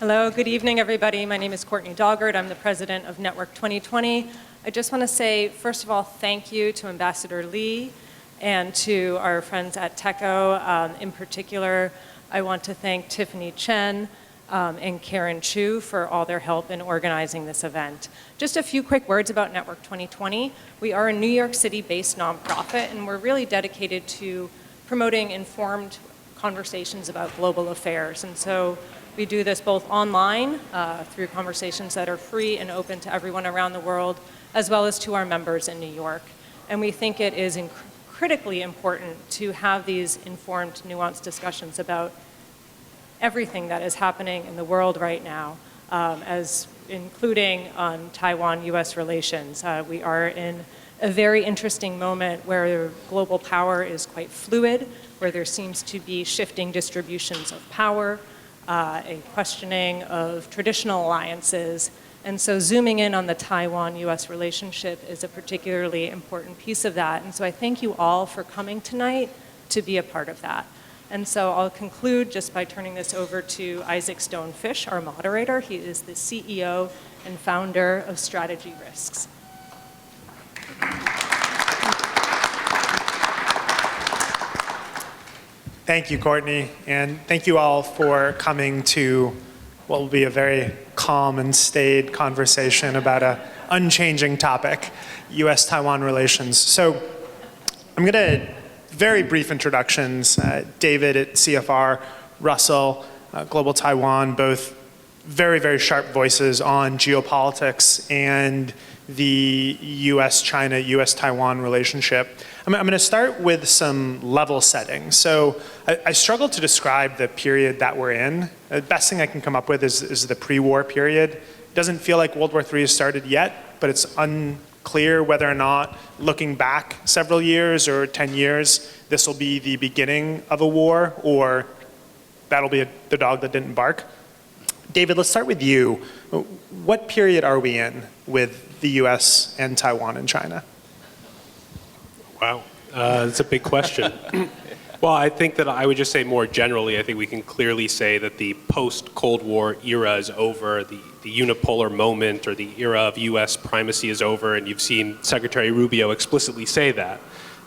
Hello, good evening, everybody. My name is Courtney Dahlgert. I'm the president of Network 2020. I just want to say, first of all, thank you to Ambassador Lee and to our friends at TECO. In particular, I want to thank Tiffany Chen and Karen Chu for all their help in organizing this event. Just a few quick words about Network 2020. We are a New York City-based nonprofit, and we're really dedicated to promoting informed conversations about global affairs. And so we do this both online through conversations that are free and open to everyone around the world, as well as to our members in New York. And we think it is critically important to have these informed, nuanced discussions about everything that is happening in the world right now, as including on Taiwan-U.S. relations. We are in a very interesting moment where global power is quite fluid, where there seems to be shifting distributions of power, a questioning of traditional alliances. And so zooming in on the Taiwan-U.S. relationship is a particularly important piece of that. And so I thank you all for coming tonight to be a part of that. And so I'll conclude just by turning this over to Isaac Stone-Fish, our moderator. He is the CEO and founder of Strategy Risks. Thank you, Courtney, and thank you all for coming to what will be a very calm and staid conversation about an unchanging topic, U.S.-Taiwan relations. So I'm going to, very brief introductions. David at CFR, Russell, Global Taiwan, both very, very sharp voices on geopolitics and the U.S.-China, U.S.-Taiwan relationship. I'm going to start with some level setting. So I struggle to describe the period that we're in. The best thing I can come up with is the pre-war period. It doesn't feel like World War III has started yet, but it's unclear whether or not, looking back several years or 10 years, this will be the beginning of a war, or that'll be the dog that didn't bark. David, let's start with you. What period are we in with the U.S. and Taiwan and China? Wow, that's a big question. Well, I think that I would just say more generally, I think we can clearly say that the post-Cold War era is over, the unipolar moment or the era of U.S. primacy is over, and you've seen Secretary Rubio explicitly say that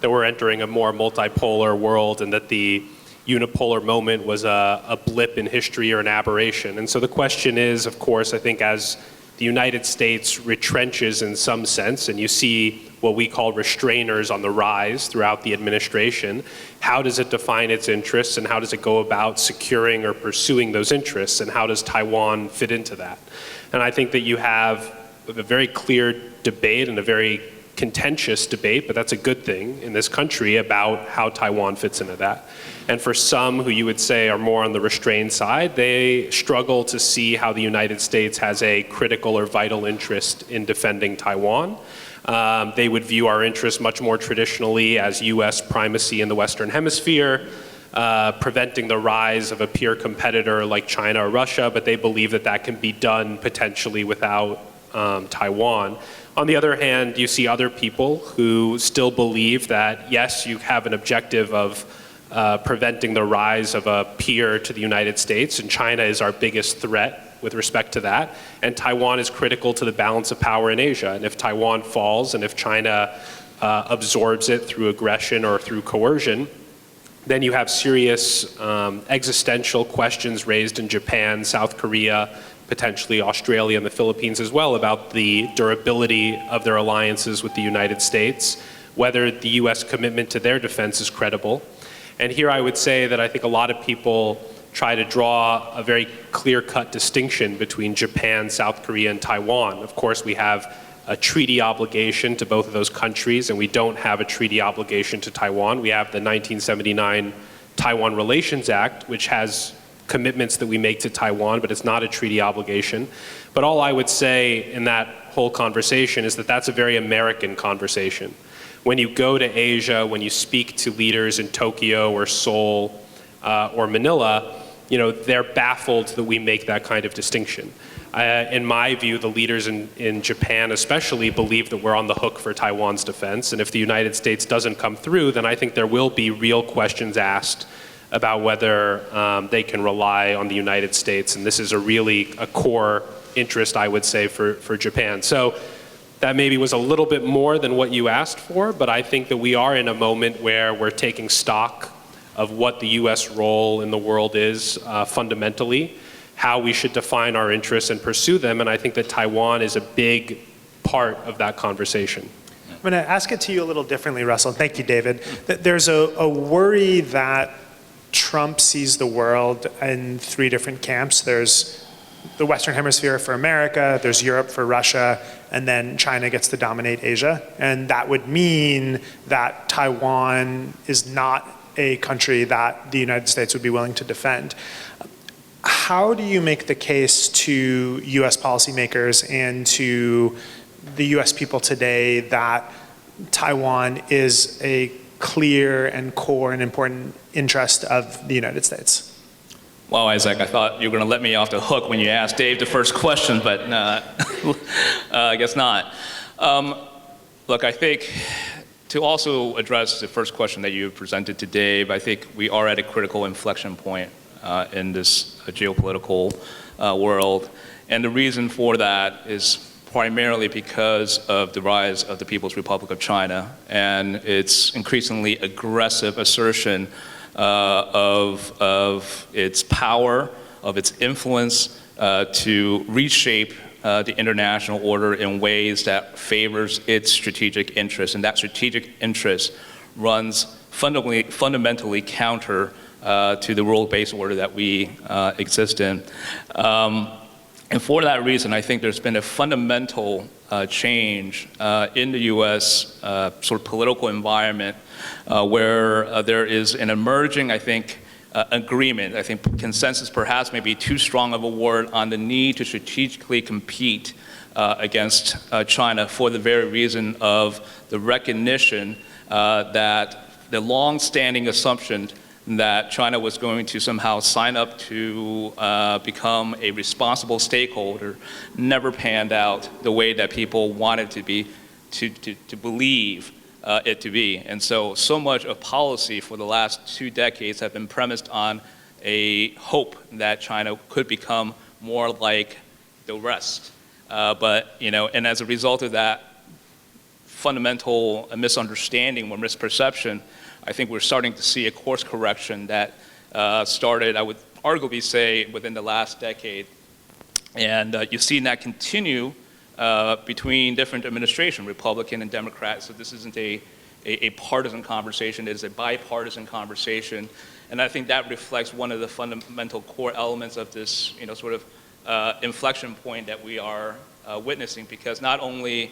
we're entering a more multipolar world and that the unipolar moment was a blip in history or an aberration. And so the question is, of course, I think as the United States retrenches in some sense, and you see what we call restrainers on the rise throughout the administration, how does it define its interests and how does it go about securing or pursuing those interests, and how does Taiwan fit into that? And I think that you have a very clear debate and a very contentious debate, but that's a good thing in this country about how Taiwan fits into that. And for some who you would say are more on the restrained side, they struggle to see how the United States has a critical or vital interest in defending Taiwan. They would view our interests much more traditionally as U.S. primacy in the Western Hemisphere, preventing the rise of a peer competitor like China or Russia, but they believe that that can be done potentially without Taiwan. On the other hand, you see other people who still believe that, yes, you have an objective of preventing the rise of a peer to the United States, and China is our biggest threat with respect to that, and Taiwan is critical to the balance of power in Asia. And if Taiwan falls, and if China absorbs it through aggression or through coercion, then you have serious existential questions raised in Japan, South Korea, potentially Australia and the Philippines as well, about the durability of their alliances with the United States, whether the U.S. commitment to their defense is credible. And here I would say that I think a lot of people try to draw a very clear-cut distinction between Japan, South Korea, and Taiwan. Of course, we have a treaty obligation to both of those countries, and we don't have a treaty obligation to Taiwan. We have the 1979 Taiwan Relations Act, which has commitments that we make to Taiwan, but it's not a treaty obligation. But all I would say in that whole conversation is that that's a very American conversation. When you go to Asia, when you speak to leaders in Tokyo or Seoul or Manila, you know, they're baffled that we make that kind of distinction. In my view, the leaders in Japan especially believe that we're on the hook for Taiwan's defense, and if the United States doesn't come through, then I think there will be real questions asked about whether they can rely on the United States. And this is a core interest, I would say, for Japan. So that maybe was a little bit more than what you asked for, but I think that we are in a moment where we're taking stock of what the US role in the world is fundamentally, how we should define our interests and pursue them, and I think that Taiwan is a big part of that conversation. I'm going to ask it to you a little differently, Russell. Thank you, David. There's a worry that Trump sees the world in three different camps. There's the Western Hemisphere for America, there's Europe for Russia, and then China gets to dominate Asia. And that would mean that Taiwan is not a country that the United States would be willing to defend. How do you make the case to US policymakers and to the US people today that Taiwan is a clear and core and important interest of the United States? Well, Isaac, I thought you were going to let me off the hook when you asked Dave the first question, but I guess not. Look, I think to also address the first question that you presented to Dave, I think we are at a critical inflection point in this geopolitical world. And the reason for that is primarily because of the rise of the People's Republic of China and its increasingly aggressive assertion of its power, of its influence to reshape the international order in ways that favors its strategic interests. And that strategic interest runs fundamentally counter to the rule-based order that we exist in. And for that reason, I think there's been a fundamental change in the U.S. Sort of political environment where there is an emerging, I think, agreement. I think consensus perhaps may be too strong of a word on the need to strategically compete against China for the very reason of the recognition that the long-standing assumption that China was going to somehow sign up to become a responsible stakeholder never panned out the way that people wanted to believe it to be. And so much of policy for the last 2 decades have been premised on a hope that China could become more like the rest. And as a result of that fundamental misunderstanding or misperception, I think we're starting to see a course correction that started, I would arguably say, within the last decade. And you've seen that continue between different administrations, Republican and Democrat. So this isn't a partisan conversation, it is a bipartisan conversation. And I think that reflects one of the fundamental core elements of this sort of inflection point that we are witnessing, because not only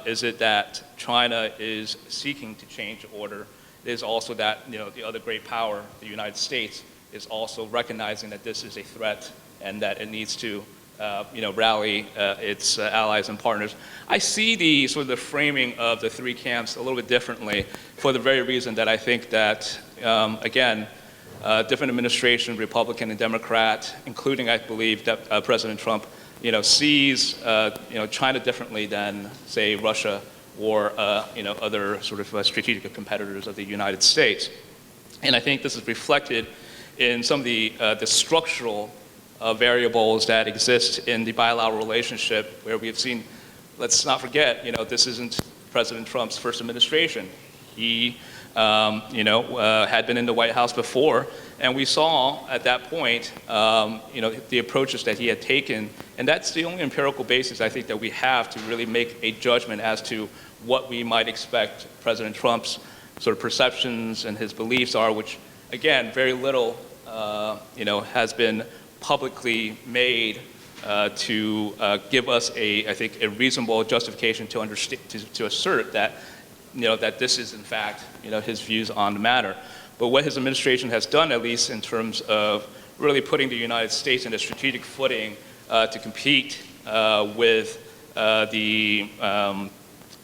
is it that China is seeking to change order, it is also that the other great power, the United States, is also recognizing that this is a threat and that it needs to rally its allies and partners. I see the sort of the framing of the three camps a little bit differently for the very reason that I think that, again, different administrations, Republican and Democrat, including, I believe, that President Trump, sees China differently than, say, Russia or other sort of strategic competitors of the United States. And I think this is reflected in some of the structural variables that exist in the bilateral relationship, where we have seen, let's not forget, this isn't President Trump's first administration. He had been in the White House before, and we saw at that point, the approaches that he had taken, and that's the only empirical basis I think that we have to really make a judgment as to what we might expect President Trump's sort of perceptions and his beliefs are, which, again, very little, has been publicly made to give us I think, a reasonable justification to assert that, that this is in fact, his views on the matter. But what his administration has done, at least in terms of really putting the United States in a strategic footing to compete with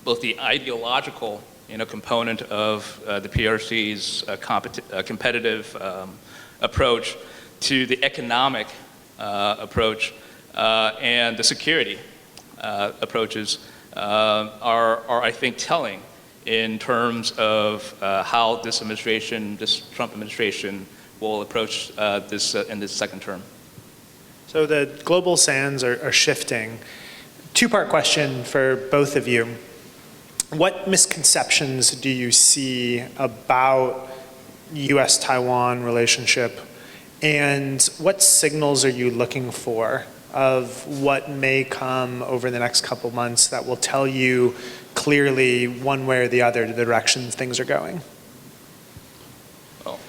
both the ideological component of the PRC's competitive approach to the economic approach and the security approaches are, I think, telling. in terms of how this administration, this Trump administration, will approach this in this second term. So the global sands are shifting. Two-part question for both of you. What misconceptions do you see about U.S.-Taiwan relationship, and what signals are you looking for of what may come over the next couple months that will tell you clearly one way or the other the direction things are going? Well,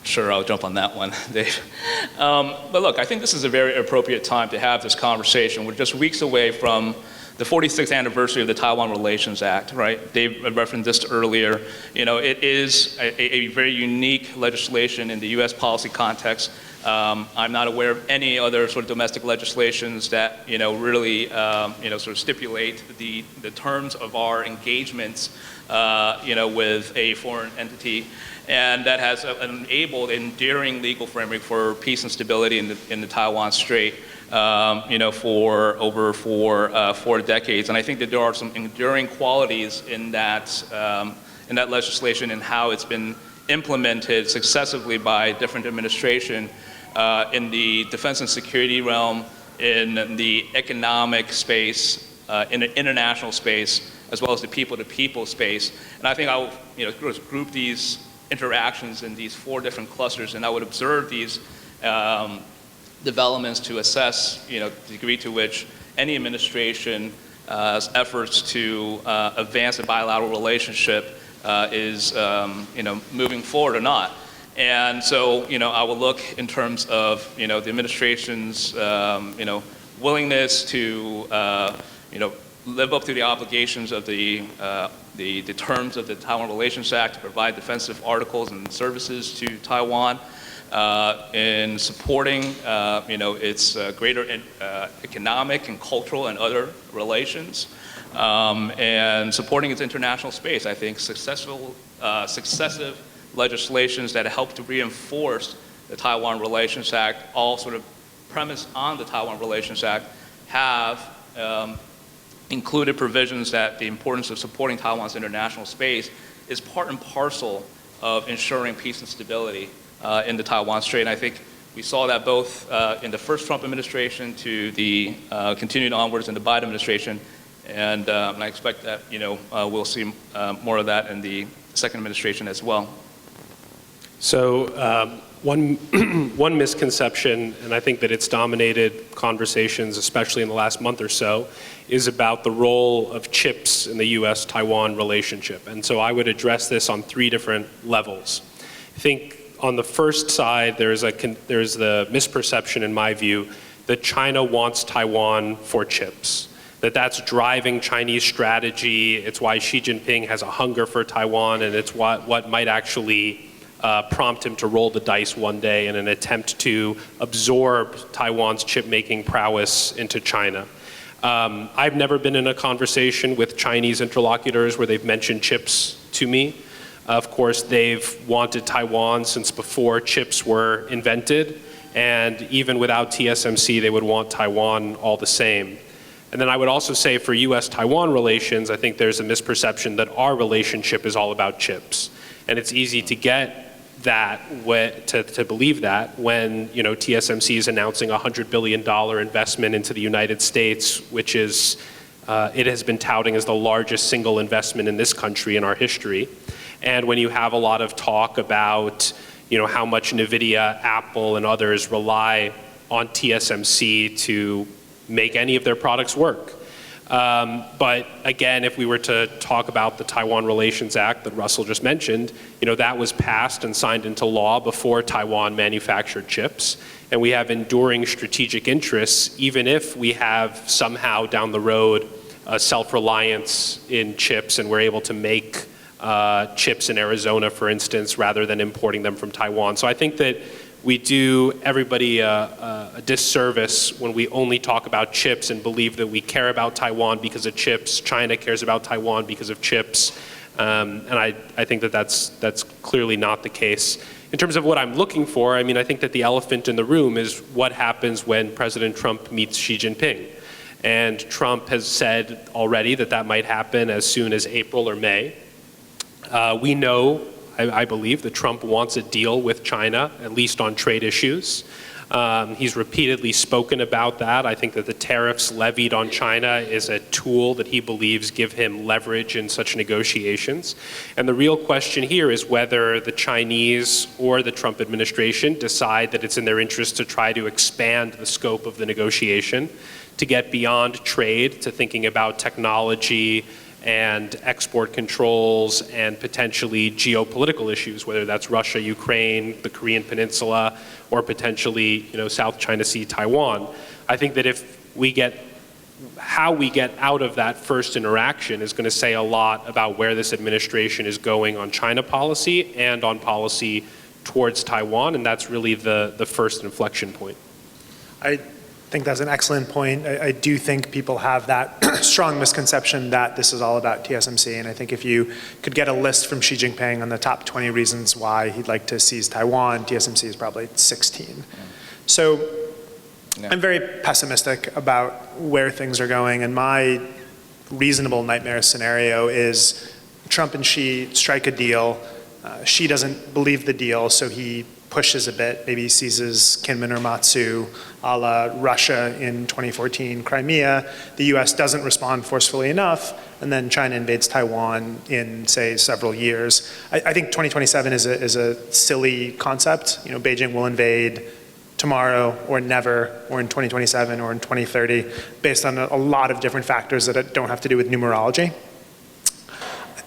sure, I'll jump on that one, Dave. But look, I think this is a very appropriate time to have this conversation. We're just weeks away from the 46th anniversary of the Taiwan Relations Act, right? Dave referenced this earlier. You know, it is a very unique legislation in the U.S. policy context. I'm not aware of any other sort of domestic legislations that, you know, really, you know, sort of stipulate the terms of our engagements, you know, with a foreign entity. And that has enabled enduring legal framework for peace and stability in the Taiwan Strait, you know, for over 4 decades. And I think that there are some enduring qualities in that legislation and how it's been implemented successively by different administrations in the defense and security realm, in the economic space, in the international space, as well as the people-to-people space. And I think I will, you know, group these interactions in these 4 different clusters, and I would observe these developments to assess, you know, the degree to which any administration's efforts to advance a bilateral relationship is, you know, moving forward or not. And so, you know, I will look in terms of, you know, the administration's, you know, willingness to, you know, live up to the obligations of the terms of the Taiwan Relations Act to provide defensive articles and services to Taiwan, in supporting, you know, its greater economic and cultural and other relations, and supporting its international space. I think successive legislations that help to reinforce the Taiwan Relations Act, all sort of premised on the Taiwan Relations Act, have included provisions that the importance of supporting Taiwan's international space is part and parcel of ensuring peace and stability in the Taiwan Strait. And I think we saw that both in the first Trump administration to the continued onwards in the Biden administration. And I expect that, you know, we'll see more of that in the second administration as well. So one misconception, and I think that it's dominated conversations, especially in the last month or so, is about the role of chips in the U.S.-Taiwan relationship. And so I would address this on 3 different levels. I think on the first side, there's the misperception, in my view, that China wants Taiwan for chips, that's driving Chinese strategy. It's why Xi Jinping has a hunger for Taiwan, and it's what might actually prompt him to roll the dice one day in an attempt to absorb Taiwan's chip-making prowess into China. I've never been in a conversation with Chinese interlocutors where they've mentioned chips to me. Of course, they've wanted Taiwan since before chips were invented, and even without TSMC, they would want Taiwan all the same. And then I would also say for U.S.-Taiwan relations, I think there's a misperception that our relationship is all about chips. And it's easy to get that, to believe that when, you know, TSMC is announcing a $100 billion investment into the United States, which is, it has been touting as the largest single investment in this country in our history. And when you have a lot of talk about, you know, how much NVIDIA, Apple, and others rely on TSMC to make any of their products work. But again, if we were to talk about the Taiwan Relations Act that Russell just mentioned, you know, that was passed and signed into law before Taiwan manufactured chips. And we have enduring strategic interests, even if we have somehow down the road a self-reliance in chips and we're able to make chips in Arizona, for instance, rather than importing them from Taiwan. So I think that we do everybody a disservice when we only talk about chips and believe that we care about Taiwan because of chips. China cares about Taiwan because of chips. And I think that that's clearly not the case. In terms of what I'm looking for, I mean, I think that the elephant in the room is what happens when President Trump meets Xi Jinping. And Trump has said already that that might happen as soon as April or May. We know, I believe, that Trump wants a deal with China, at least on trade issues. He's repeatedly spoken about that. I think that the tariffs levied on China is a tool that he believes give him leverage in such negotiations. And the real question here is whether the Chinese or the Trump administration decide that it's in their interest to try to expand the scope of the negotiation, to get beyond trade, to thinking about technology and export controls and potentially geopolitical issues, whether that's Russia, Ukraine, the Korean Peninsula, or potentially, South China Sea, Taiwan. I think that how we get out of that first interaction is going to say a lot about where this administration is going on China policy and on policy towards Taiwan, and that's really the first inflection point. I think that's an excellent point. I do think people have that strong misconception that this is all about TSMC, and I think if you could get a list from Xi Jinping on the top 20 reasons why he'd like to seize Taiwan, TSMC is probably 16. So I'm very pessimistic about where things are going, and my reasonable nightmare scenario is Trump and Xi strike a deal. Xi doesn't believe the deal, so he pushes a bit, maybe seizes Kinmen or Matsu, a la Russia in 2014, Crimea. The US doesn't respond forcefully enough, and then China invades Taiwan in, say, several years. I think 2027 is a silly concept. Beijing will invade tomorrow or never, or in 2027 or in 2030, based on a lot of different factors that don't have to do with numerology.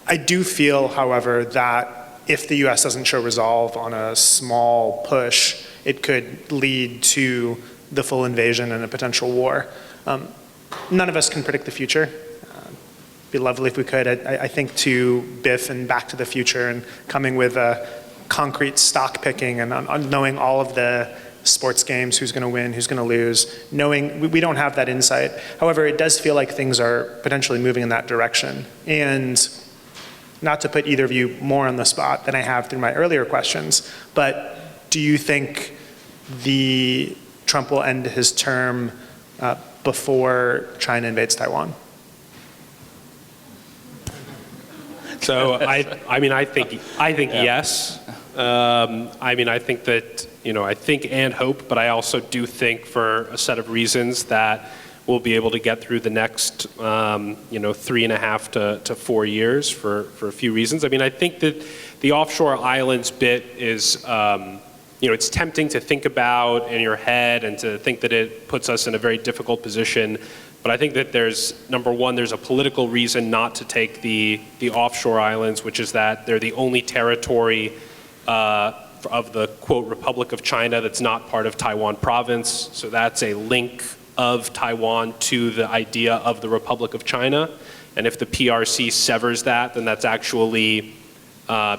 I do feel, however, that if the US doesn't show resolve on a small push, it could lead to the full invasion and a potential war. None of us can predict the future. It'd be lovely if we could. I think to Biff and Back to the Future and coming with a concrete stock picking and knowing all of the sports games, who's going to win, who's going to lose, knowing we don't have that insight. However, it does feel like things are potentially moving in that direction. And not to put either of you more on the spot than I have through my earlier questions, but do you think Trump will end his term before China invades Taiwan? So I think yes. I think that, I think and hope, but I also do think for a set of reasons that we'll be able to get through the next, 3.5 to 4 years for a few reasons. I think that the offshore islands bit is, it's tempting to think about in your head and to think that it puts us in a very difficult position. But I think that number one, there's a political reason not to take the offshore islands, which is that they're the only territory of the, quote, Republic of China that's not part of Taiwan province. So that's a link of Taiwan to the idea of the Republic of China. And if the PRC severs that, then that's actually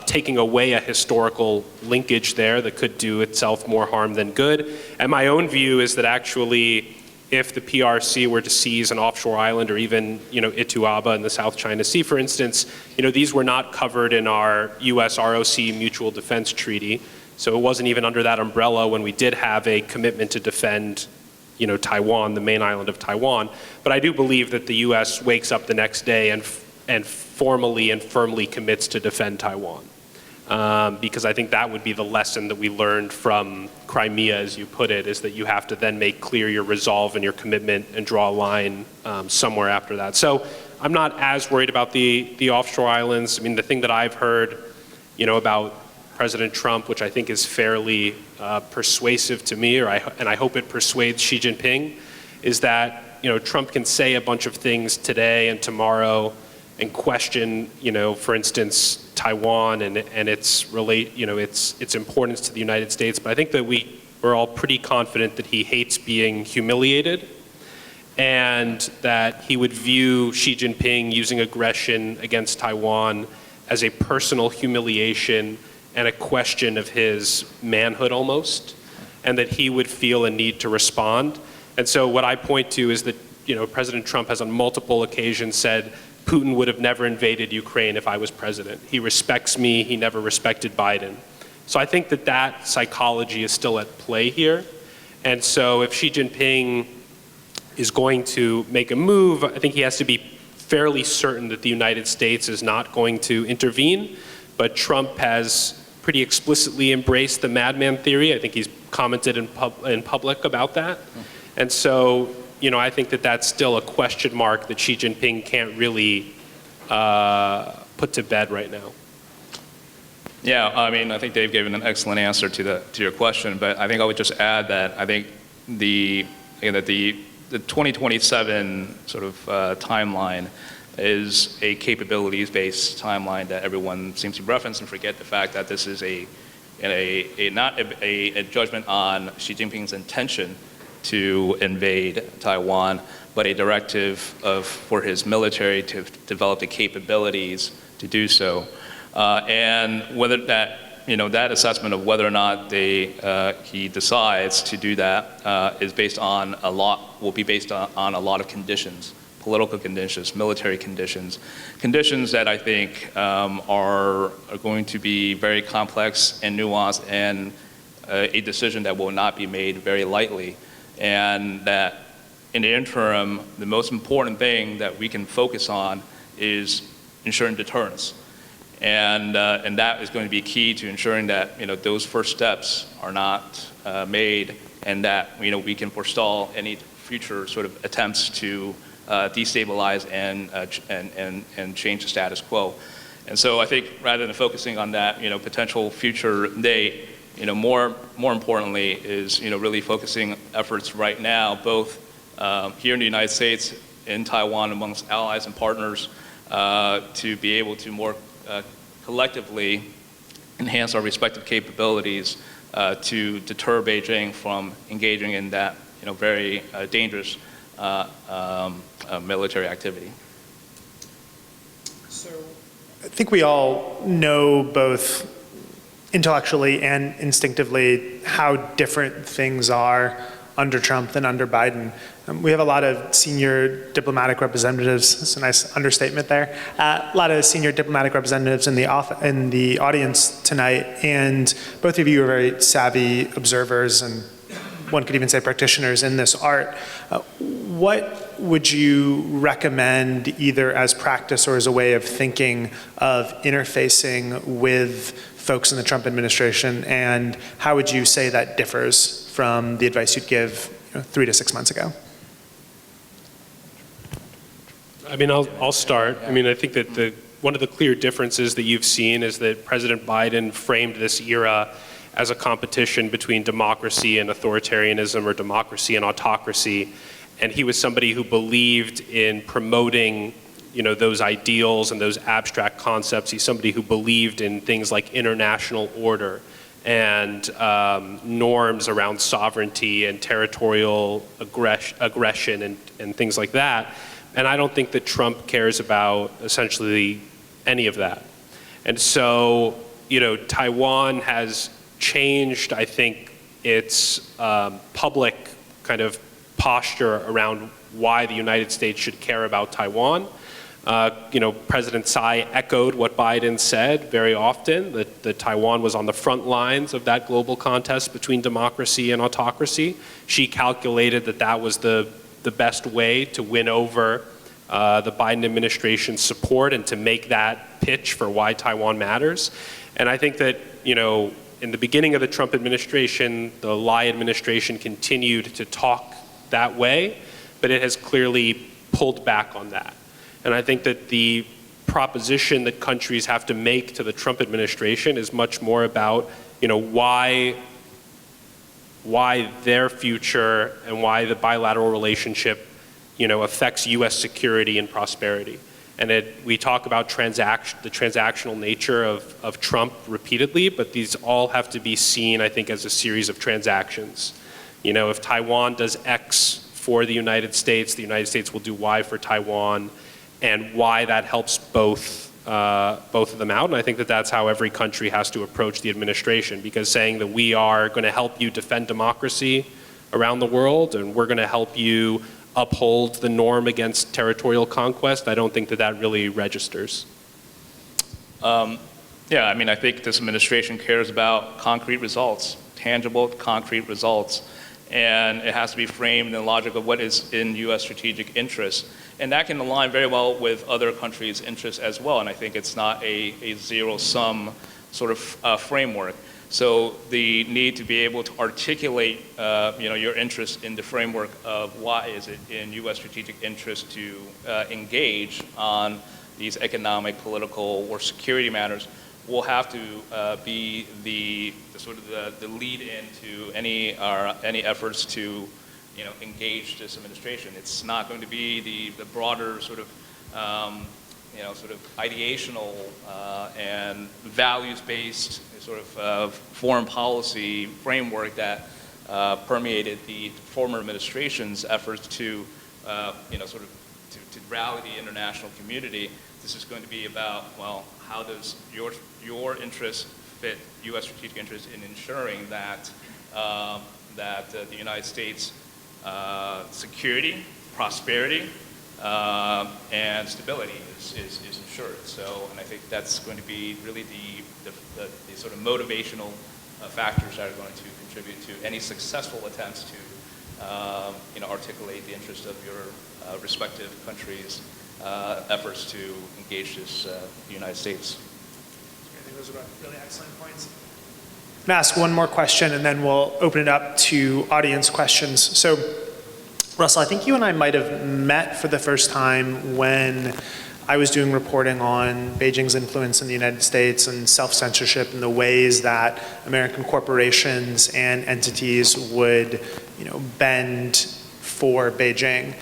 taking away a historical linkage there that could do itself more harm than good. And my own view is that actually, if the PRC were to seize an offshore island or even, Ituaba in the South China Sea, for instance, these were not covered in our US ROC Mutual Defense Treaty. So it wasn't even under that umbrella when we did have a commitment to defend Taiwan, the main island of Taiwan. But I do believe that the US wakes up the next day and formally and firmly commits to defend Taiwan. Because I think that would be the lesson that we learned from Crimea, as you put it, is that you have to then make clear your resolve and your commitment and draw a line somewhere after that. So I'm not as worried about the offshore islands. The thing that I've heard, about President Trump, which I think is fairly persuasive to me, and I hope it persuades Xi Jinping, is that Trump can say a bunch of things today and tomorrow and question, for instance, Taiwan and its its importance to the United States. But I think that we're all pretty confident that he hates being humiliated, and that he would view Xi Jinping using aggression against Taiwan as a personal humiliation and a question of his manhood almost, and that he would feel a need to respond. And so what I point to is that, President Trump has on multiple occasions said, Putin would have never invaded Ukraine if I was president. He respects me, he never respected Biden. So I think that psychology is still at play here. And so if Xi Jinping is going to make a move, I think he has to be fairly certain that the United States is not going to intervene. But Trump has pretty explicitly embraced the madman theory. I think he's commented in public about that. And so, I think that that's still a question mark that Xi Jinping can't really put to bed right now. Yeah, I mean, I think Dave gave an excellent answer to your question, but I think I would just add that I think the 2027 sort of timeline is a capabilities-based timeline that everyone seems to reference and forget the fact that this is not a judgment on Xi Jinping's intention to invade Taiwan, but a directive for his military to develop the capabilities to do so. And whether that assessment of whether or not he decides to do that will be based on a lot of conditions, political conditions, military conditions that I think are going to be very complex and nuanced, and a decision that will not be made very lightly. And that in the interim, the most important thing that we can focus on is ensuring deterrence. And that is going to be key to ensuring that those first steps are not made, and that we can forestall any future sort of attempts to destabilize and change the status quo. And so I think rather than focusing on that potential future date, more importantly is really focusing efforts right now, both here in the United States, in Taiwan, amongst allies and partners, to be able to more collectively enhance our respective capabilities to deter Beijing from engaging in that very dangerous military activity. So I think we all know both intellectually and instinctively how different things are under Trump than under Biden. We have a lot of senior diplomatic representatives. That's a nice understatement there. A lot of senior diplomatic representatives in the audience tonight, and both of you are very savvy observers, and one could even say practitioners in this art. What would you recommend, either as practice or as a way of thinking, of interfacing with folks in the Trump administration, and how would you say that differs from the advice you'd give 3 to 6 months ago? I mean, I'll start. I mean, I think that one of the clear differences that you've seen is that President Biden framed this era as a competition between democracy and authoritarianism, or democracy and autocracy. And he was somebody who believed in promoting those ideals and those abstract concepts. He's somebody who believed in things like international order and norms around sovereignty and territorial aggression and things like that. And I don't think that Trump cares about essentially any of that. And so, Taiwan has changed, I think, its public kind of posture around why the United States should care about Taiwan. President Tsai echoed what Biden said very often, that Taiwan was on the front lines of that global contest between democracy and autocracy. She calculated that that was the best way to win over the Biden administration's support and to make that pitch for why Taiwan matters. And I think that, in the beginning of the Trump administration, the Lai administration continued to talk that way, but it has clearly pulled back on that. And I think that the proposition that countries have to make to the Trump administration is much more about, why their future and why the bilateral relationship, affects U.S. security and prosperity. And we talk about the transactional nature of Trump repeatedly, but these all have to be seen, I think, as a series of transactions. If Taiwan does X for the United States will do Y for Taiwan, and why that helps both of them out. And I think that that's how every country has to approach the administration, because saying that we are going to help you defend democracy around the world and we're going to help you uphold the norm against territorial conquest, I don't think that that really registers. Yeah, I mean, I think this administration cares about concrete results, tangible concrete results. And it has to be framed in the logic of what is in U.S. strategic interest. And that can align very well with other countries' interests as well. And I think it's not a zero-sum sort of framework. So the need to be able to articulate your interest in the framework of why is it in U.S. strategic interest to engage on these economic, political, or security matters will have to be the sort of the lead into any efforts to engage this administration. It's not going to be the broader sort of sort of ideational and values-based sort of foreign policy framework that permeated the former administration's efforts to sort of to rally the international community. This is going to be about, well, how does your interests fit U.S. strategic interests in ensuring that the United States security, prosperity, and stability is ensured. So, and I think that's going to be really the sort of motivational factors that are going to contribute to any successful attempts to articulate the interest of your respective countries' efforts to engage the United States. I think those are really excellent points. I'm going to ask one more question, and then we'll open it up to audience questions. So, Russell, I think you and I might have met for the first time when I was doing reporting on Beijing's influence in the United States and self-censorship and the ways that American corporations and entities would, bend for Beijing.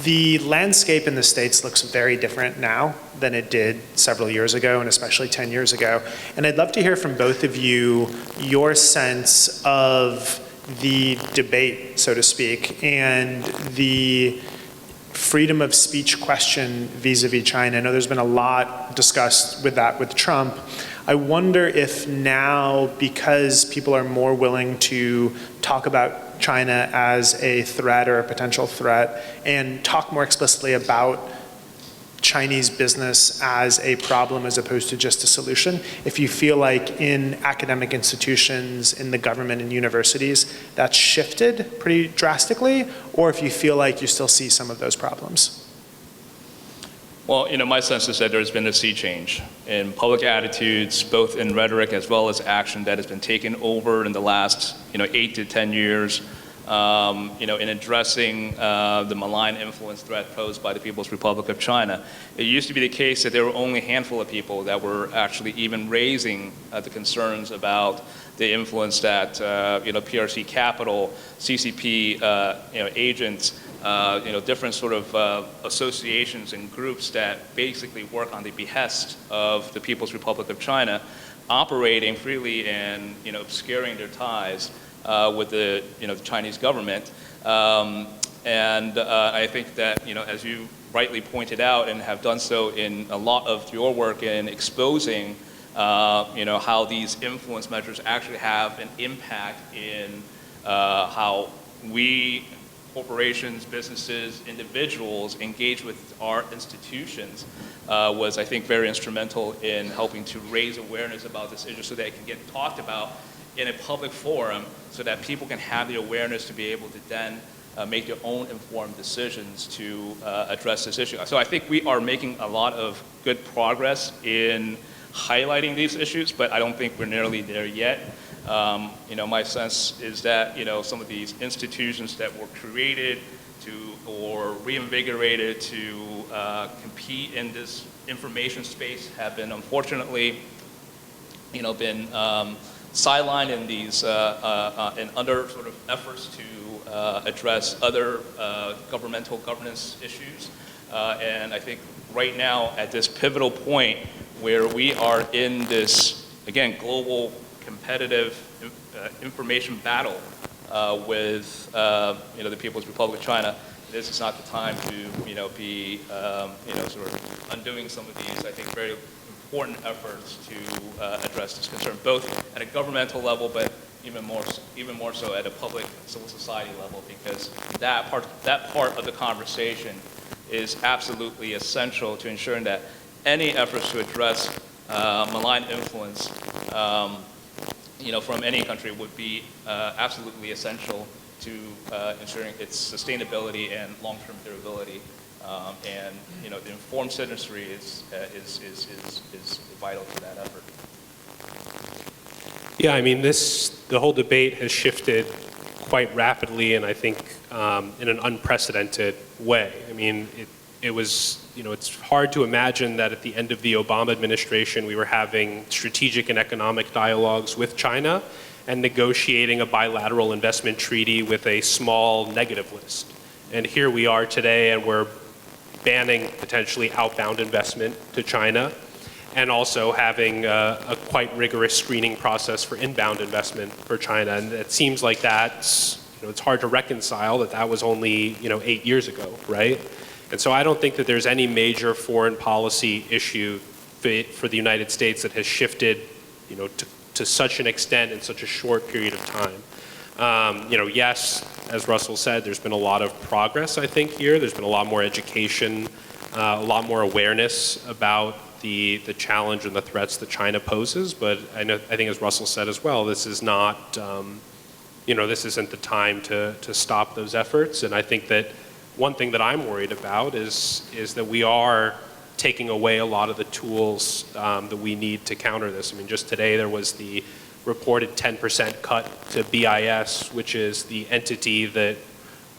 The landscape in the States looks very different now than it did several years ago, and especially 10 years ago. And I'd love to hear from both of you your sense of the debate, so to speak, and the freedom of speech question vis-a-vis China. I know there's been a lot discussed with that with Trump. I wonder if now, because people are more willing to talk about China as a threat or a potential threat and talk more explicitly about Chinese business as a problem as opposed to just a solution, if you feel like in academic institutions, in the government and universities, that's shifted pretty drastically, or if you feel like you still see some of those problems. Well, my sense is that there's been a sea change in public attitudes, both in rhetoric as well as action that has been taken over in the last, 8 to 10 years, in addressing the malign influence threat posed by the People's Republic of China. It used to be the case that there were only a handful of people that were actually even raising the concerns about the influence that, PRC Capital, CCP, agents, different sort of associations and groups that basically work on the behest of the People's Republic of China, operating freely and obscuring their ties with the the Chinese government. I think that as you rightly pointed out and have done so in a lot of your work in exposing how these influence measures actually have an impact in how we, corporations, businesses, individuals engage with our institutions was, I think, very instrumental in helping to raise awareness about this issue so that it can get talked about in a public forum so that people can have the awareness to be able to then make their own informed decisions to address this issue. So I think we are making a lot of good progress in highlighting these issues, but I don't think we're nearly there yet. My sense is that some of these institutions that were created or reinvigorated to compete in this information space have been unfortunately been sidelined in these in other sort of efforts to address other governmental governance issues. And I think right now at this pivotal point where we are in this, again, global competitive information battle with the People's Republic of China, this is not the time to be sort of undoing some of these, I think, very important efforts to address this concern, both at a governmental level, but even more so at a public civil society level, because that part of the conversation is absolutely essential to ensuring that any efforts to address malign influence from any country would be absolutely essential to ensuring its sustainability and long-term durability. And the informed citizenry is vital to that effort. Yeah, I mean, the whole debate has shifted quite rapidly, and I think in an unprecedented way. I mean, it was, it's hard to imagine that at the end of the Obama administration, we were having strategic and economic dialogues with China and negotiating a bilateral investment treaty with a small negative list. And here we are today, and we're banning potentially outbound investment to China, and also having a quite rigorous screening process for inbound investment for China. And it seems like that's, it's hard to reconcile that was only, 8 years ago, right? And so I don't think that there's any major foreign policy issue for the United States that has shifted, to such an extent in such a short period of time. Yes, as Russell said, there's been a lot of progress, I think, here. There's been a lot more education, a lot more awareness about the challenge and the threats that China poses. But I think, as Russell said as well, this is not, this isn't the time to stop those efforts. And I think that one thing that I'm worried about is that we are taking away a lot of the tools that we need to counter this. I mean, just today there was the reported 10% cut to BIS, which is the entity that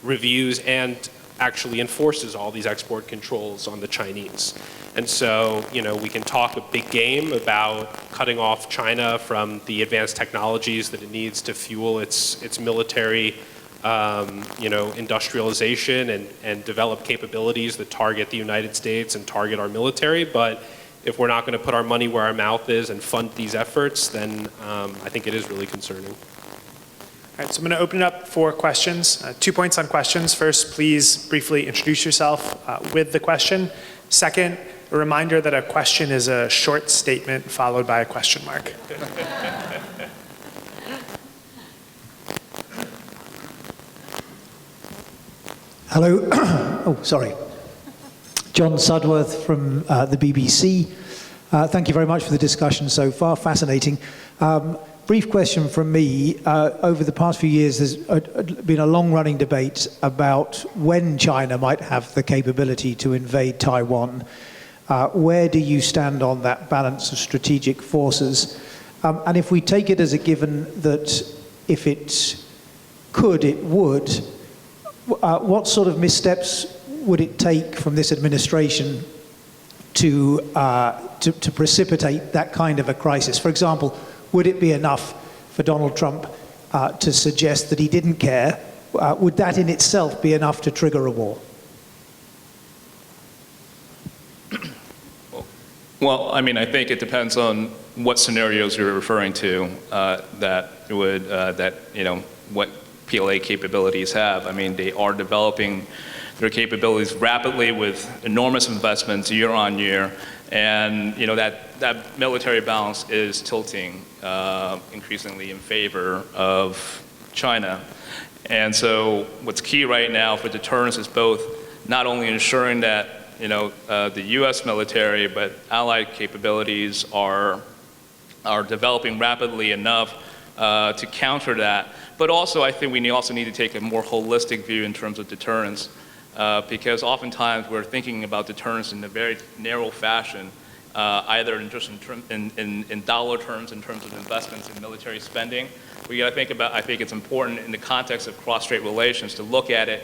reviews and actually enforces all these export controls on the Chinese. And so, we can talk a big game about cutting off China from the advanced technologies that it needs to fuel its military industrialization and develop capabilities that target the United States and target our military. But if we're not going to put our money where our mouth is and fund these efforts, then I think it is really concerning. All right, so I'm going to open it up for questions. 2 points on questions. First, please briefly introduce yourself with the question. Second, a reminder that a question is a short statement followed by a question mark. Hello. Oh, sorry. John Sudworth from the BBC. Thank you very much for the discussion so far. Fascinating. Brief question from me. Over the past few years, there's been a long-running debate about when China might have the capability to invade Taiwan. Where do you stand on that balance of strategic forces? And if we take it as a given that if it could, it would, what sort of missteps would it take from this administration to precipitate that kind of a crisis? For example, would it be enough for Donald Trump to suggest that he didn't care? Would that in itself be enough to trigger a war? Well, I mean, I think it depends on what scenarios you're referring to what PLA capabilities have. I mean, they are developing their capabilities rapidly with enormous investments year on year, and that military balance is tilting increasingly in favor of China. And so what's key right now for deterrence is both not only ensuring that the U.S. military, but allied capabilities are developing rapidly enough to counter that. But also, I think we also need to take a more holistic view in terms of deterrence, because oftentimes we're thinking about deterrence in a very narrow fashion, either in dollar terms, in terms of investments in military spending. We got to think about. I think it's important in the context of cross-strait relations to look at it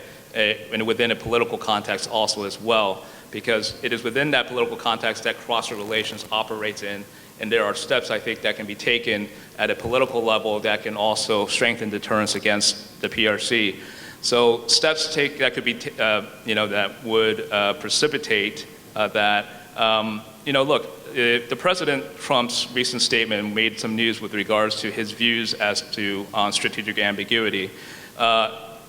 within a political context also as well, because it is within that political context that cross-strait relations operates in. And there are steps, I think, that can be taken at a political level that can also strengthen deterrence against the PRC. So steps that could be, that would precipitate that. Look, the President Trump's recent statement made some news with regards to his views as to on strategic ambiguity.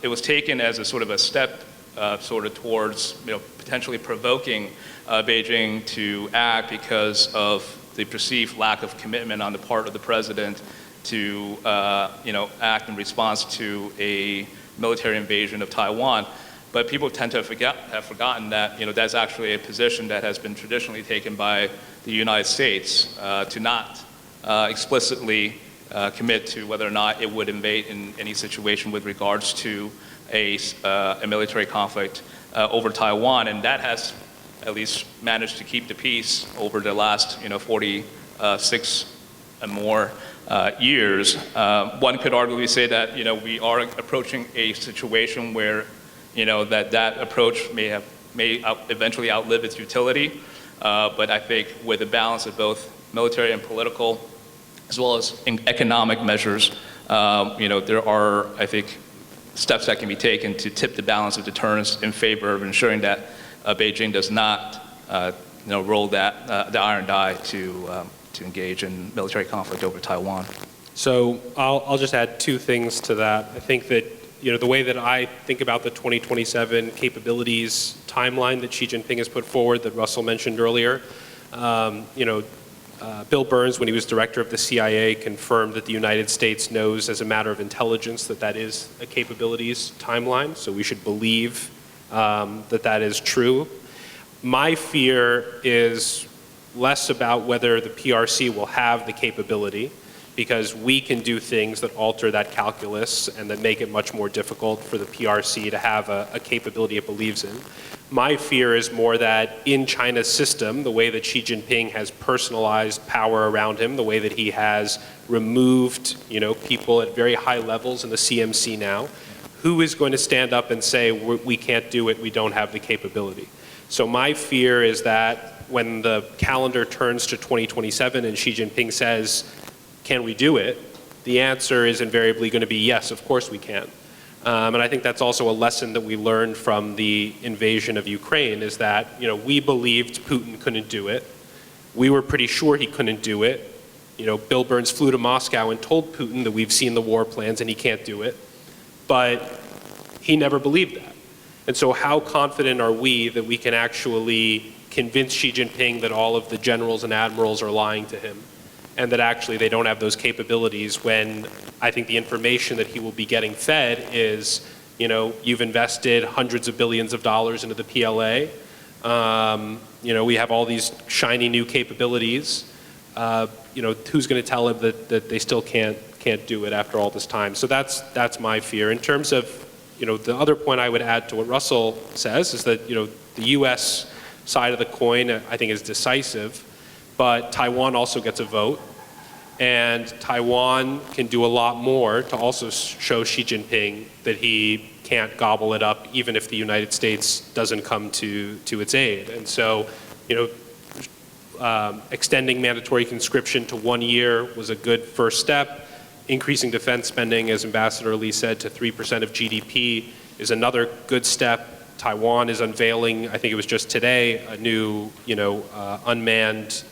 It was taken as a sort of a step towards, potentially provoking Beijing to act because of the perceived lack of commitment on the part of the president to, act in response to a military invasion of Taiwan. But people tend to have forgotten that, that's actually a position that has been traditionally taken by the United States to not explicitly commit to whether or not it would invade in any situation with regards to a military conflict over Taiwan, and that has at least managed to keep the peace over the last 46 and more years. One could arguably say that we are approaching a situation where that approach may eventually outlive its utility, but I think with a balance of both military and political, as well as economic measures, there are, I think, steps that can be taken to tip the balance of deterrence in favor of ensuring that Beijing does not roll the iron die to engage in military conflict over Taiwan. So I'll just add two things to that. I think that the way that I think about the 2027 capabilities timeline that Xi Jinping has put forward, that Russell mentioned earlier, Bill Burns, when he was director of the CIA, confirmed that the United States knows as a matter of intelligence that is a capabilities timeline, so we should believe that is true. My fear is less about whether the PRC will have the capability, because we can do things that alter that calculus and that make it much more difficult for the PRC to have a capability it believes in. My fear is more that in China's system, the way that Xi Jinping has personalized power around him, the way that he has removed people at very high levels in the CMC now, who is going to stand up and say, we can't do it, we don't have the capability? So my fear is that when the calendar turns to 2027 and Xi Jinping says, can we do it? The answer is invariably going to be yes, of course we can. And I think that's also a lesson that we learned from the invasion of Ukraine, is that we believed Putin couldn't do it. We were pretty sure he couldn't do it. Bill Burns flew to Moscow and told Putin that we've seen the war plans and he can't do it. But he never believed that. And so how confident are we that we can actually convince Xi Jinping that all of the generals and admirals are lying to him, and that actually they don't have those capabilities, when I think the information that he will be getting fed is, you've invested hundreds of billions of dollars into the PLA. We have all these shiny new capabilities. Who's going to tell him that they still can't do it after all this time? So that's my fear. In terms of, the other point I would add to what Russell says is that, the U.S. side of the coin, I think, is decisive. But Taiwan also gets a vote, and Taiwan can do a lot more to also show Xi Jinping that he can't gobble it up, even if the United States doesn't come to its aid. And so, extending mandatory conscription to 1 year was a good first step. Increasing defense spending, as Ambassador Lee said, to 3% of GDP is another good step. Taiwan is unveiling, I think it was just today, a new, unmanned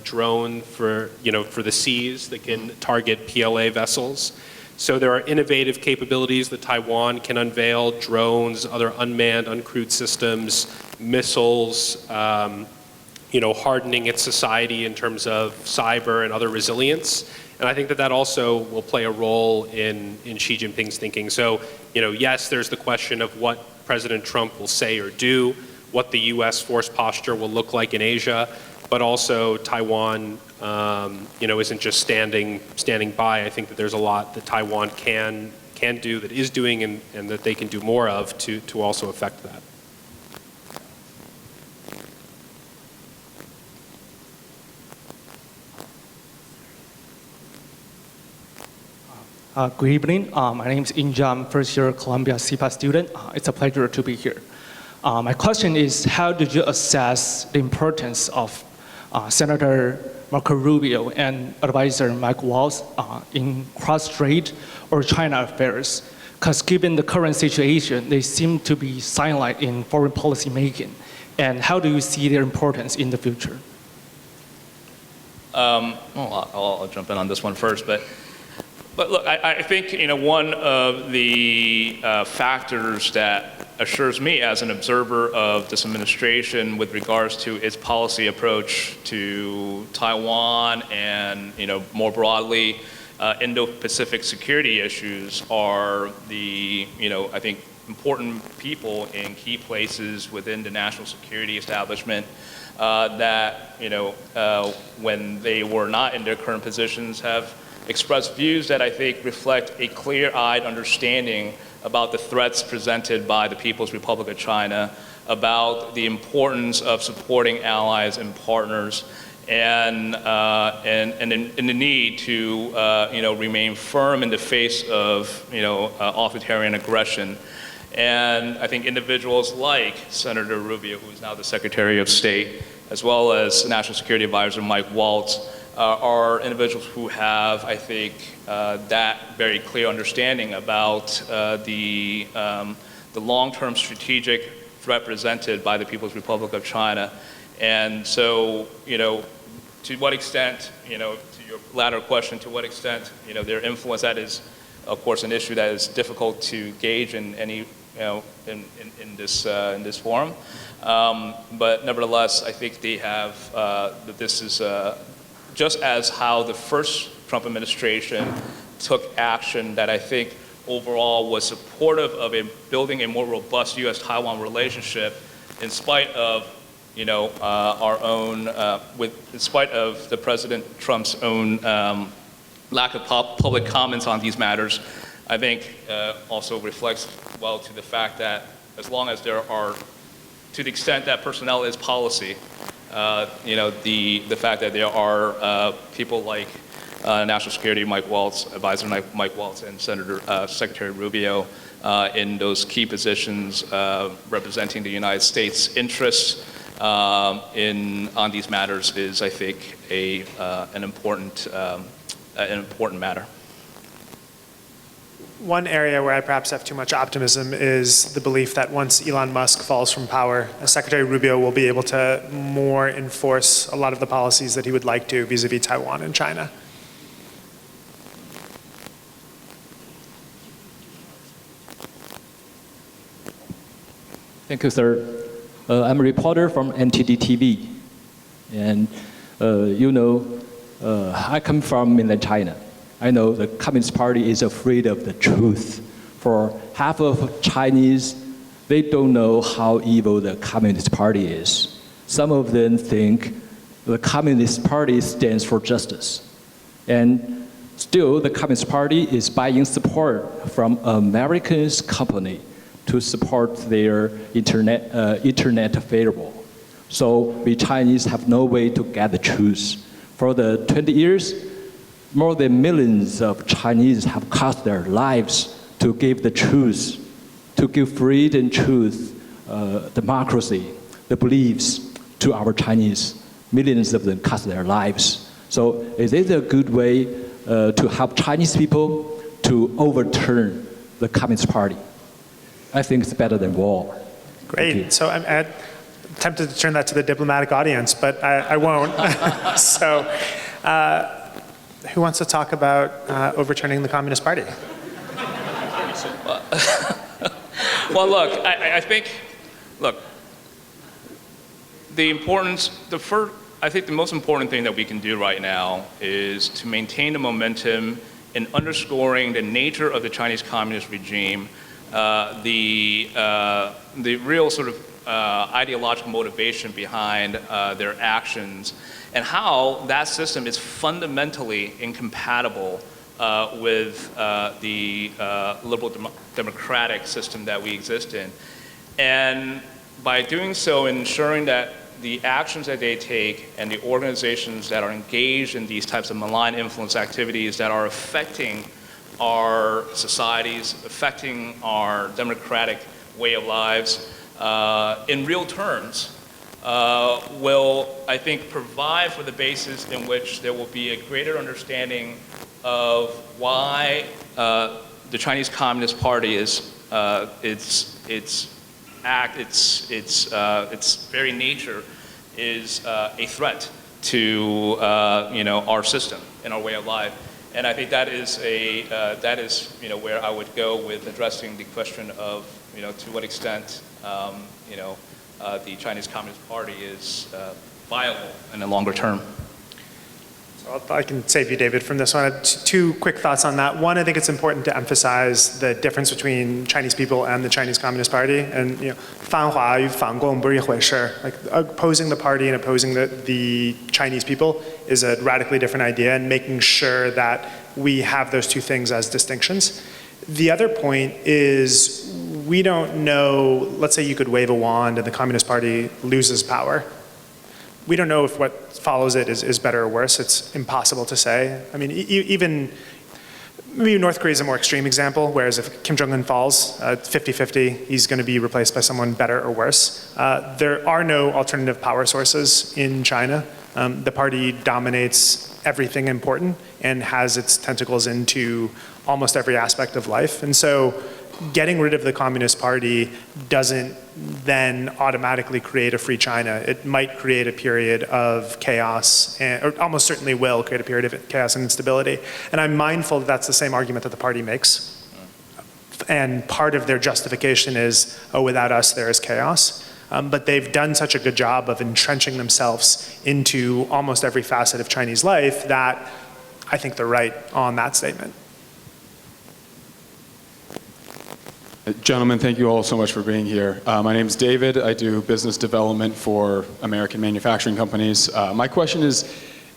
drone for the seas that can target PLA vessels. So there are innovative capabilities that Taiwan can unveil: drones, other unmanned, uncrewed systems, missiles, hardening its society in terms of cyber and other resilience. And I think that also will play a role in Xi Jinping's thinking. So, yes, there's the question of what President Trump will say or do, what the U.S. force posture will look like in Asia, but also Taiwan, isn't just standing by. I think that there's a lot that Taiwan can do, that is doing, and that they can do more of to also affect that. Good evening. My name is Inja. I'm first year Columbia CPA student. It's a pleasure to be here. My question is, how did you assess the importance of Senator Marco Rubio and advisor Mike Waltz in cross-strait or China affairs? Because given the current situation, they seem to be silent in foreign policy making. And how do you see their importance in the future? I'll jump in on this one first, but look, I think one of the factors that assures me as an observer of this administration with regards to its policy approach to Taiwan and more broadly Indo-Pacific security issues are the I think important people in key places within the national security establishment that when they were not in their current positions have expressed views that I think reflect a clear-eyed understanding about the threats presented by the People's Republic of China, about the importance of supporting allies and partners, and the need to remain firm in the face of authoritarian aggression. And I think individuals like Senator Rubio, who is now the Secretary of State, as well as National Security Advisor Mike Waltz, are individuals who have, I think, that very clear understanding about the long-term strategic threat presented by the People's Republic of China. And so, to what extent, to your latter question, to what extent, their influence, that is, of course, an issue that is difficult to gauge in any, in this forum. But nevertheless, I think they have, that this is just as how the first Trump administration took action that I think overall was supportive of building a more robust U.S.-Taiwan relationship in spite of our own, in spite of the President Trump's own lack of public comments on these matters, I think also reflects well to the fact that as long as there are, to the extent that personnel is policy, the fact that there are people like National Security Mike Waltz, Advisor Mike Waltz, and Secretary Rubio in those key positions representing the United States' interests on these matters is, I think, an important matter. One area where I perhaps have too much optimism is the belief that once Elon Musk falls from power, Secretary Rubio will be able to more enforce a lot of the policies that he would like to vis-a-vis Taiwan and China. Thank you, sir. I'm a reporter from NTD TV, and I come from mainland China. I know the Communist Party is afraid of the truth. For half of Chinese, they don't know how evil the Communist Party is. Some of them think the Communist Party stands for justice. And still, the Communist Party is buying support from Americans' company to support their internet firewall. So we Chinese have no way to get the truth. For the 20 years, more than millions of Chinese have cost their lives to give the truth, to give freedom and truth, democracy, the beliefs to our Chinese. Millions of them cost their lives. So is it a good way to help Chinese people to overturn the Communist Party? I think it's better than war. Great. So I'm tempted to turn that to the diplomatic audience, but I won't. So who wants to talk about overturning the Communist Party? Well, look, I think, I think the most important thing that we can do right now is to maintain the momentum in underscoring the nature of the Chinese Communist regime, the real sort of ideological motivation behind their actions, and how that system is fundamentally incompatible with the liberal democratic system that we exist in. And by doing so, ensuring that the actions that they take and the organizations that are engaged in these types of malign influence activities that are affecting our societies, affecting our democratic way of lives in real terms, will, I think, provide for the basis in which there will be a greater understanding of why the Chinese Communist Party is its very nature is a threat to our system and our way of life. And I think that is where I would go with addressing the question of to what extent the Chinese Communist Party is viable in the longer term. So I can save you, David, from this one. Two quick thoughts on that. One, I think it's important to emphasize the difference between Chinese people and the Chinese Communist Party. And like opposing the party and opposing the Chinese people is a radically different idea, and making sure that we have those two things as distinctions. The other point is we don't know, let's say you could wave a wand and the Communist Party loses power. We don't know if what follows it is better or worse. It's impossible to say. I mean, even maybe North Korea is a more extreme example, whereas if Kim Jong-un falls, 50-50, he's going to be replaced by someone better or worse. There are no alternative power sources in China. The party dominates everything important and has its tentacles into almost every aspect of life. And so getting rid of the Communist Party doesn't then automatically create a free China. It might create a period of chaos, or almost certainly will create a period of chaos and instability. And I'm mindful that that's the same argument that the party makes. And part of their justification is, oh, without us, there is chaos. But they've done such a good job of entrenching themselves into almost every facet of Chinese life that I think they're right on that statement. Gentlemen, thank you all so much for being here. My name is David. I do business development for American manufacturing companies. My question is,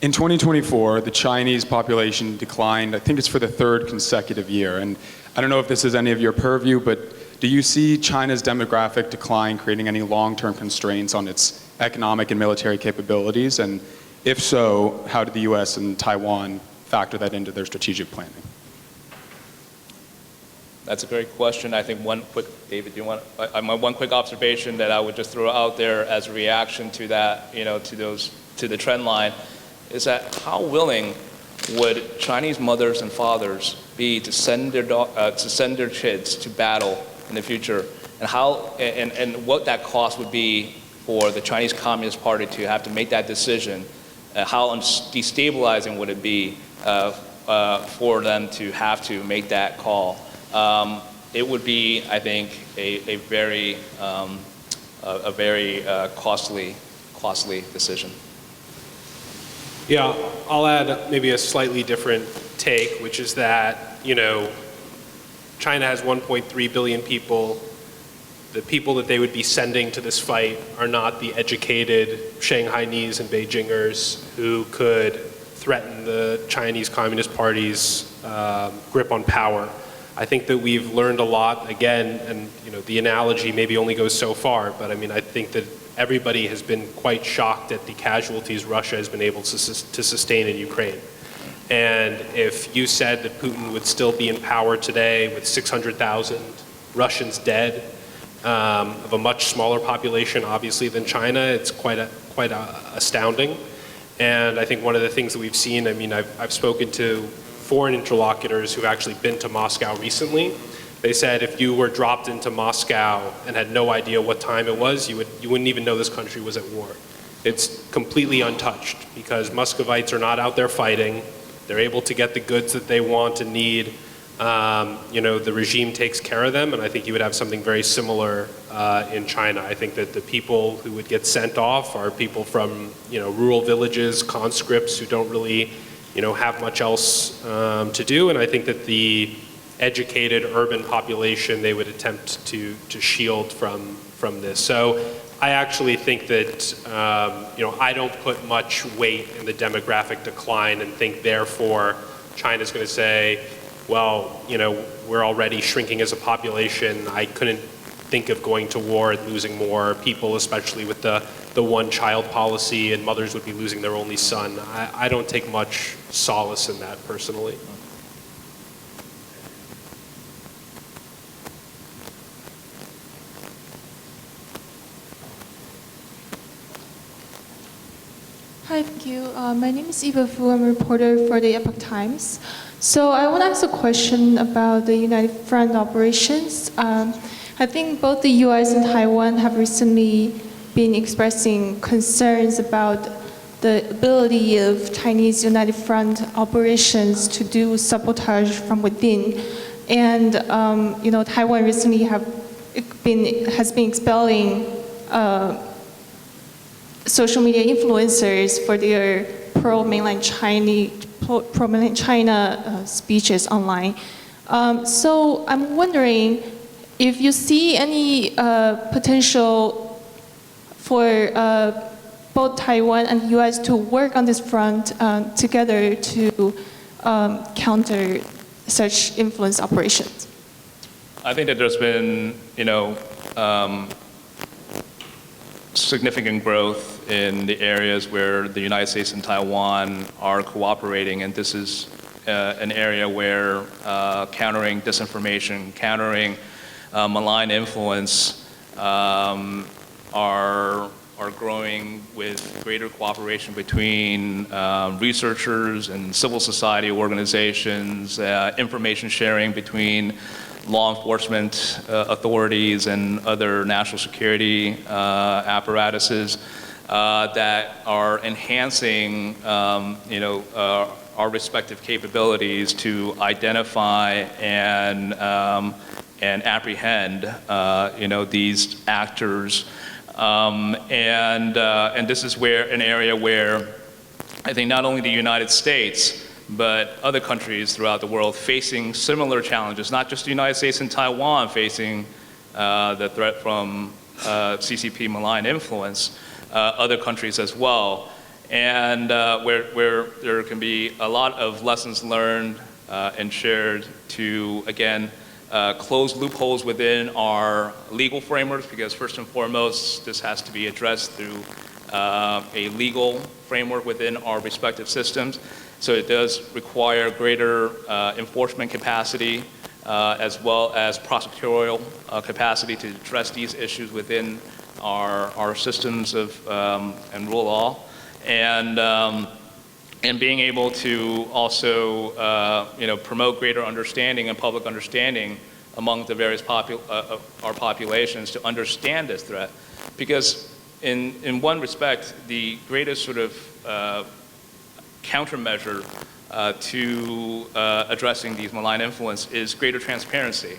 in 2024, the Chinese population declined, I think it's for the third consecutive year. And I don't know if this is any of your purview, but do you see China's demographic decline creating any long-term constraints on its economic and military capabilities? And if so, how did the US and Taiwan factor that into their strategic planning? That's a great question. I think David, do you want, one quick observation that I would just throw out there as a reaction to that, to the trend line, is that how willing would Chinese mothers and fathers be to send their kids to battle in the future, and what that cost would be for the Chinese Communist Party to have to make that decision? How destabilizing would it be for them to have to make that call? It would be, I think, a very costly decision. Yeah, I'll add maybe a slightly different take, which is that, China has 1.3 billion people. The people that they would be sending to this fight are not the educated Shanghainese and Beijingers who could threaten the Chinese Communist Party's grip on power. I think that we've learned a lot, again, and the analogy maybe only goes so far, but I mean, I think that everybody has been quite shocked at the casualties Russia has been able to sustain in Ukraine. And if you said that Putin would still be in power today with 600,000 Russians dead, of a much smaller population, obviously, than China, it's quite astounding. And I think one of the things that we've seen, I mean, I've spoken to foreign interlocutors who've actually been to Moscow recently. They said if you were dropped into Moscow and had no idea what time it was, you wouldn't even know this country was at war. It's completely untouched because Muscovites are not out there fighting. They're able to get the goods that they want and need. The regime takes care of them, and I think you would have something very similar in China. I think that the people who would get sent off are people from rural villages, conscripts who don't really have much else to do, and I think that the educated urban population they would attempt to shield from this. So I actually think that I don't put much weight in the demographic decline and think therefore China's going to say, well, we're already shrinking as a population. I couldn't think of going to war and losing more people, especially with the one-child policy, and mothers would be losing their only son. I don't take much solace in that personally. Hi, thank you. My name is Eva Fu. I'm a reporter for the Epoch Times. So I want to ask a question about the United Front operations. I think both the US and Taiwan have recently been expressing concerns about the ability of Chinese United Front operations to do sabotage from within. And Taiwan recently has been expelling social media influencers for their pro-mainland China speeches online. So I'm wondering if you see any potential for both Taiwan and the US to work on this front together to counter such influence operations? I think that there's been, significant growth in the areas where the United States and Taiwan are cooperating, and this is an area where countering disinformation, countering malign influence are growing with greater cooperation between researchers and civil society organizations, information sharing between law enforcement authorities and other national security apparatuses that are enhancing, our respective capabilities to identify and apprehend, these actors. And this is where an area where I think not only the United States, but other countries throughout the world facing similar challenges, not just the United States and Taiwan facing the threat from CCP malign influence, other countries as well. And where there can be a lot of lessons learned and shared to, again, close loopholes within our legal frameworks, because first and foremost, this has to be addressed through a legal framework within our respective systems. So it does require greater enforcement capacity as well as prosecutorial capacity to address these issues within our systems of and rule of law. And being able to also promote greater understanding and public understanding among the various our populations to understand this threat. Because in one respect, the greatest sort of countermeasure to addressing these malign influence is greater transparency,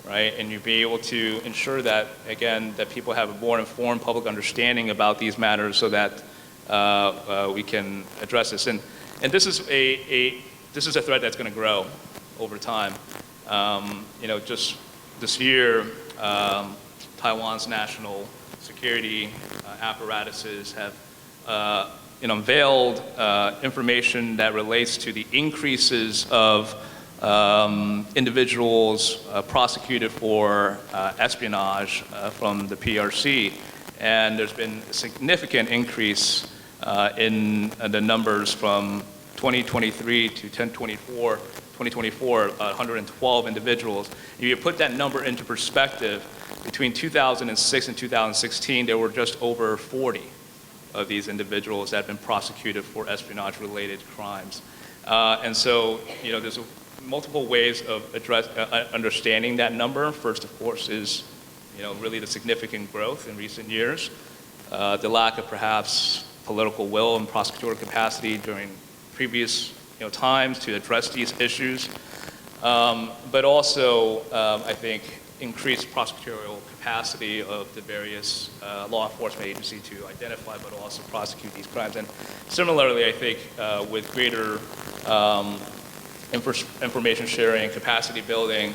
right? And you'd be able to ensure that, again, that people have a more informed public understanding about these matters so that we can address this. And this is a threat that's going to grow over time. Just this year, Taiwan's national security apparatuses have unveiled information that relates to the increases of individuals prosecuted for espionage from the PRC. And there's been a significant increase in the numbers from 2023 to 2024, 112 individuals. If you put that number into perspective, between 2006 and 2016, there were just over 40 of these individuals that have been prosecuted for espionage-related crimes. And so, there's multiple ways of understanding that number. First, of course, is really the significant growth in recent years, the lack of perhaps political will and prosecutorial capacity during previous times to address these issues, but also, I think, increased prosecutorial capacity of the various law enforcement agencies to identify but also prosecute these crimes. And similarly, I think with greater information sharing, capacity building,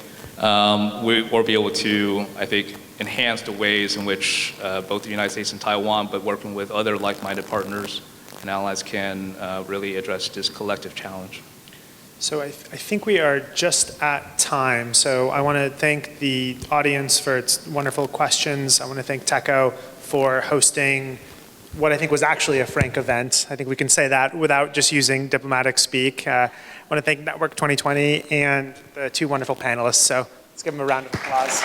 we will be able to, I think, enhance the ways in which both the United States and Taiwan, but working with other like-minded partners and allies, can really address this collective challenge. So I think we are just at time. So I want to thank the audience for its wonderful questions. I want to thank TECO for hosting what I think was actually a frank event. I think we can say that without just using diplomatic speak. I want to thank Network 2020 and the two wonderful panelists. So let's give them a round of applause.